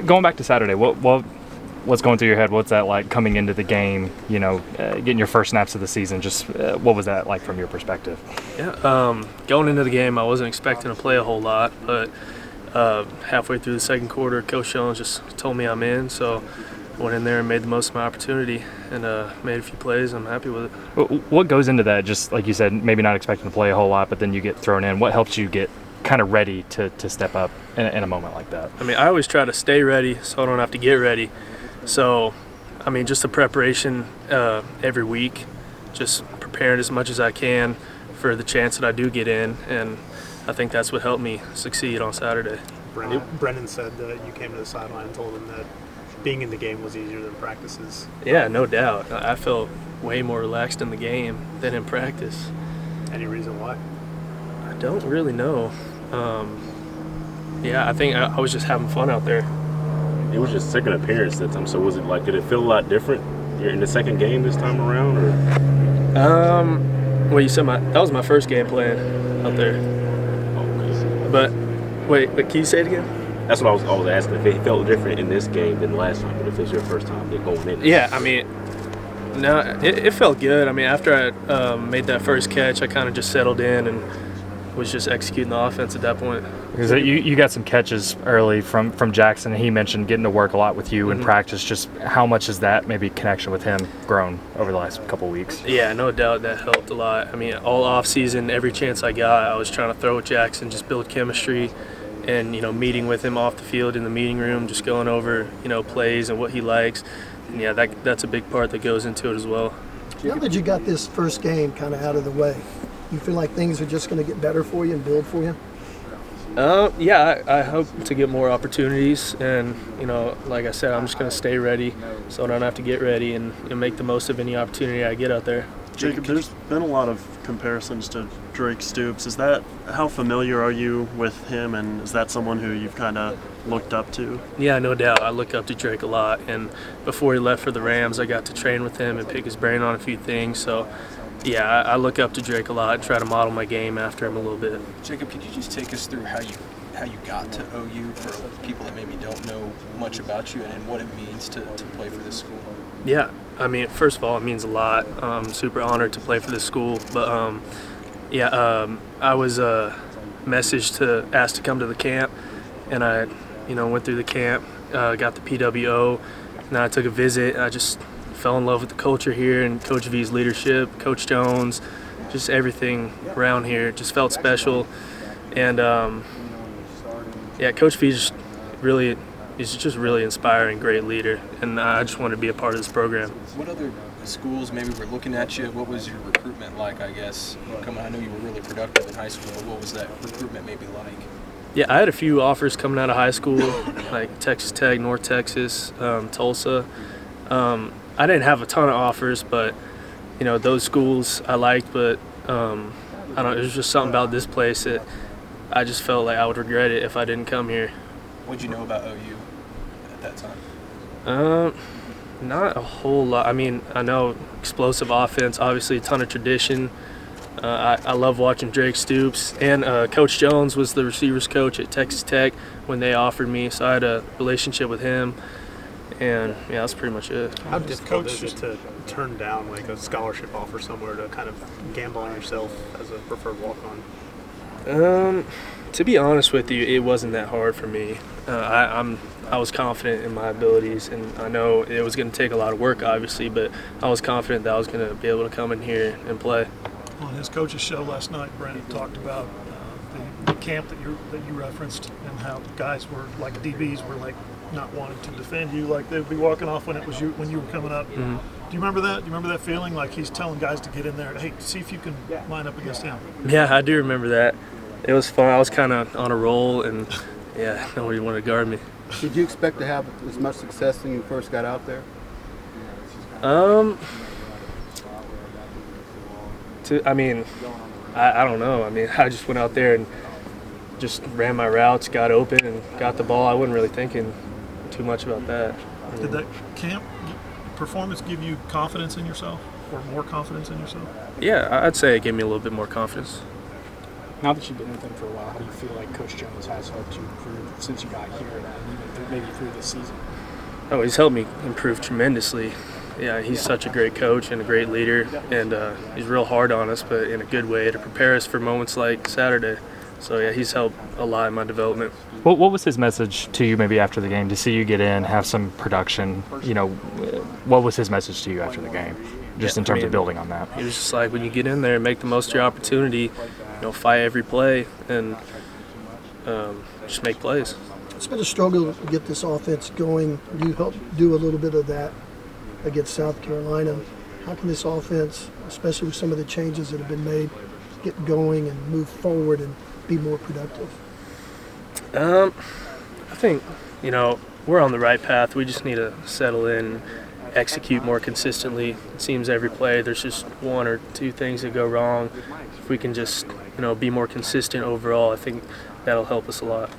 Going back to Saturday, what's going through your head? What's that like coming into the game? Getting your first snaps of the season. Just what was that like from your perspective? Yeah, going into the game, I wasn't expecting to play a whole lot, but halfway through the second quarter, Coach Jones just told me I'm in, so I went in there and made the most of my opportunity and made a few plays. I'm happy with it. What goes into that? Just like you said, maybe not expecting to play a whole lot, but then you get thrown in. What helps you get kind of ready to step up in a moment like that? I mean, I always try to stay ready so I don't have to get ready. So, I mean, just the preparation every week, just preparing as much as I can for the chance that I do get in, and I think that's what helped me succeed on Saturday. Brendan said that you came to the sideline and told him that being in the game was easier than practices. Yeah, no doubt. I felt way more relaxed in the game than in practice. Any reason why? I don't really know. I think I was just having fun out there. It was your second appearance that time, so was it like, did it feel a lot different? You're in the second game this time around, or? Well, you said that was my first game playing out there. Okay. But wait, can you say it again? That's what I was asking, if it felt different in this game than the last time, but if it's your first time going in. Yeah, I mean, no, it felt good. I mean, after I made that first catch, I kind of just settled in and was just executing the offense at that point. Because you got some catches early from Jackson, and he mentioned getting to work a lot with you in practice. Just how much has that maybe connection with him grown over the last couple of weeks? Yeah, no doubt that helped a lot. I mean, all off season, every chance I got, I was trying to throw with Jackson, just build chemistry, and meeting with him off the field in the meeting room, just going over plays and what he likes. And yeah, that's a big part that goes into it as well. Now that you got this first game kind of out of the way, you feel like things are just going to get better for you and build for you? I hope to get more opportunities, and like I said, I'm just going to stay ready so I don't have to get ready and make the most of any opportunity I get out there. Jacob, there's been a lot of comparisons to Drake Stoops. How familiar are you with him, and is that someone who you've kind of looked up to? Yeah, no doubt. I look up to Drake a lot, and before he left for the Rams, I got to train with him and pick his brain on a few things. So, yeah, I look up to Drake a lot and try to model my game after him a little bit. Jacob, could you just take us through how you got to OU for people that maybe don't know much about you and what it means to play for this school? Yeah, I mean, first of all, it means a lot. I'm super honored to play for this school. But, I was asked to come to the camp, and I, went through the camp, got the PWO, and then I took a visit. I just fell in love with the culture here and Coach V's leadership, Coach Jones, just everything around here. Just felt special. And, Coach V's he's just really inspiring, great leader, and I just wanted to be a part of this program. What other schools maybe were looking at you? What was your recruitment like, I guess? I know you were really productive in high school, but what was that recruitment maybe like? Yeah, I had a few offers coming out of high school, like Texas Tech, North Texas, Tulsa. I didn't have a ton of offers, but, those schools I liked, but I don't know, it was just something about this place that I just felt like I would regret it if I didn't come here. What did you know about OU at that time? Not a whole lot. I mean, I know explosive offense, obviously a ton of tradition. I love watching Drake Stoops, and Coach Jones was the receivers coach at Texas Tech when they offered me, so I had a relationship with him, and yeah, that's pretty much it. How difficult is it to turn down like a scholarship offer somewhere to kind of gamble on yourself as a preferred walk-on? To be honest with you, it wasn't that hard for me. I was confident in my abilities, and I know it was going to take a lot of work, obviously, but I was confident that I was going to be able to come in here and play. On his coach's show last night, Brandon talked about the camp that you referenced and how guys were like DBs were like not wanting to defend you, like they'd be walking off when you were coming up. Mm-hmm. Do you remember that? Do you remember that feeling? Like he's telling guys to get in there, hey, see if you can line up against him. Yeah, I do remember that. It was fun. I was kind of on a roll, and yeah, nobody wanted to guard me. Did you expect to have as much success when you first got out there? I don't know. I mean, I just went out there and just ran my routes, got open, and got the ball. I wasn't really thinking too much about that. Did that camp performance give you confidence in yourself, or more confidence in yourself? Yeah, I'd say it gave me a little bit more confidence. Now that you've been with him for a while, how do you feel like Coach Jones has helped you improve since you got here and even through maybe through the season? Oh, he's helped me improve tremendously. Yeah, he's such a great coach and a great leader, and he's real hard on us, but in a good way to prepare us for moments like Saturday. So yeah, he's helped a lot in my development. What was his message to you maybe after the game to see you get in, have some production? You know, what was his message to you after the game, just in terms of building on that? He was just like, when you get in there and make the most of your opportunity, fight every play and just make plays. It's been a struggle to get this offense going. You helped do a little bit of that against South Carolina. How can this offense, especially with some of the changes that have been made, get going and move forward and be more productive? I think, we're on the right path. We just need to settle in and execute more consistently. It seems every play there's just one or two things that go wrong. If we can just, be more consistent overall, I think that'll help us a lot.